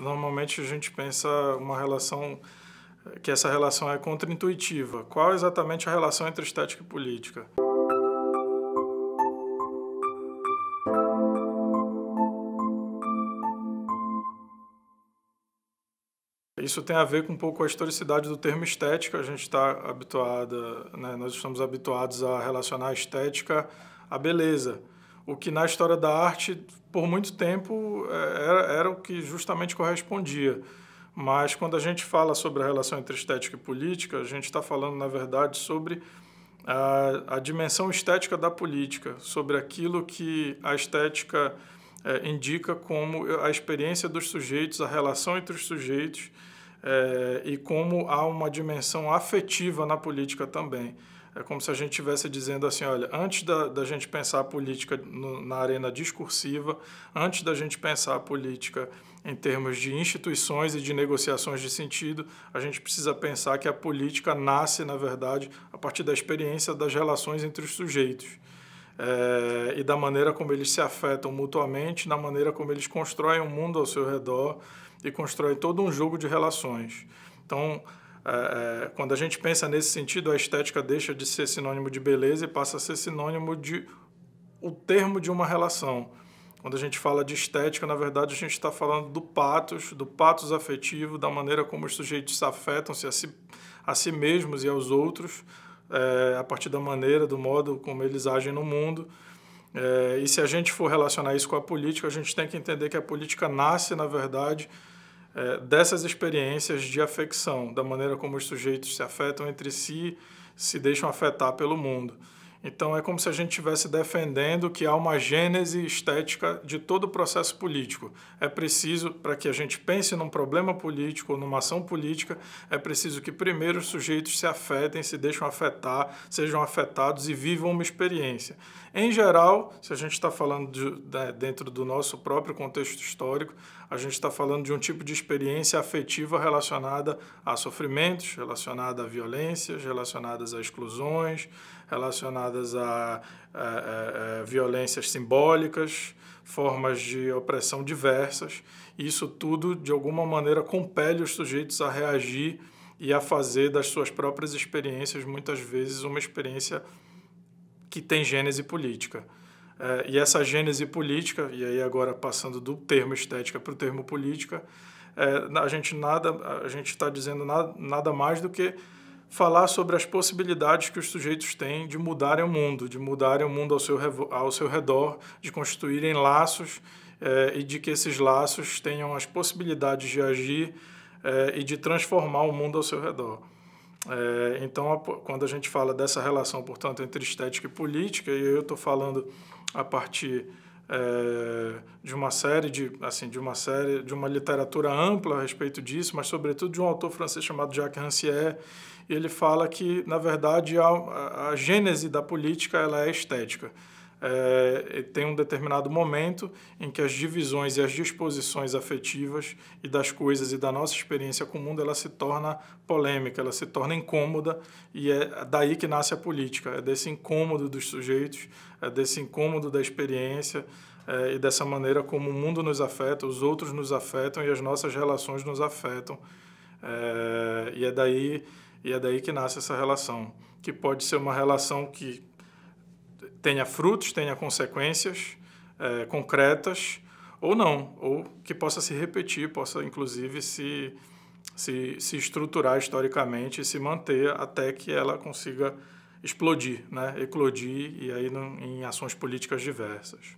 normalmente a gente pensa uma relação, que essa relação é contraintuitiva. Qual é exatamente a relação entre estética e política? Isso tem a ver com um pouco a historicidade do termo estética. A gente está habituada, né, nós estamos habituados a relacionar a estética à beleza, o que na história da arte, por muito tempo, era o que justamente correspondia. Mas quando a gente fala sobre a relação entre estética e política, a gente está falando, na verdade, sobre a dimensão estética da política, sobre aquilo que a estética indica como a experiência dos sujeitos, a relação entre os sujeitos, e como há uma dimensão afetiva na política também. É como se a gente estivesse dizendo assim, olha, antes da gente pensar a política na arena discursiva, antes da gente pensar a política em termos de instituições e de negociações de sentido, a gente precisa pensar que a política nasce, na verdade, a partir da experiência das relações entre os sujeitos. E da maneira como eles se afetam mutuamente, na maneira como eles constroem um mundo ao seu redor e constroem todo um jogo de relações. Então, quando a gente pensa nesse sentido, a estética deixa de ser sinônimo de beleza e passa a ser sinônimo de o termo de uma relação. Quando a gente fala de estética, na verdade, a gente está falando do patos afetivo, da maneira como os sujeitos se afetam-se a si mesmos e aos outros, a partir da maneira, do modo como eles agem no mundo. E se a gente for relacionar isso com a política, a gente tem que entender que a política nasce, na verdade, dessas experiências de afecção, da maneira como os sujeitos se afetam entre si, se deixam afetar pelo mundo. Então, é como se a gente estivesse defendendo que há uma gênese estética de todo o processo político. É preciso, para que a gente pense num problema político ou numa ação política, é preciso que primeiro os sujeitos se afetem, se deixam afetar, sejam afetados e vivam uma experiência. Em geral, se a gente está falando dentro do nosso próprio contexto histórico, a gente está falando de um tipo de experiência afetiva relacionada a sofrimentos, relacionada a violências, relacionadas a exclusões, relacionadas a violências simbólicas, formas de opressão diversas. Isso tudo, de alguma maneira, compele os sujeitos a reagir e a fazer das suas próprias experiências, muitas vezes, uma experiência que tem gênese política. E essa gênese política, e aí agora passando do termo estética para o termo política, a gente está dizendo nada mais do que falar sobre as possibilidades que os sujeitos têm de mudarem o mundo ao seu redor, de constituírem laços e de que esses laços tenham as possibilidades de agir e de transformar o mundo ao seu redor. Então, quando a gente fala dessa relação, portanto, entre estética e política, e eu estou falando a partir de uma literatura ampla a respeito disso, mas sobretudo de um autor francês chamado Jacques Rancière, e ele fala que, na verdade, a gênese da política ela é estética. Tem um determinado momento em que as divisões e as disposições afetivas e das coisas e da nossa experiência com o mundo, ela se torna polêmica, ela se torna incômoda, e é daí que nasce a política, é desse incômodo dos sujeitos, é desse incômodo da experiência e dessa maneira como o mundo nos afeta, os outros nos afetam e as nossas relações nos afetam. E é daí que nasce essa relação, que pode ser uma relação que tenha frutos, tenha consequências concretas, ou não, ou que possa se repetir, possa inclusive se estruturar historicamente e se manter até que ela consiga explodir, né? Eclodir, e aí em ações políticas diversas.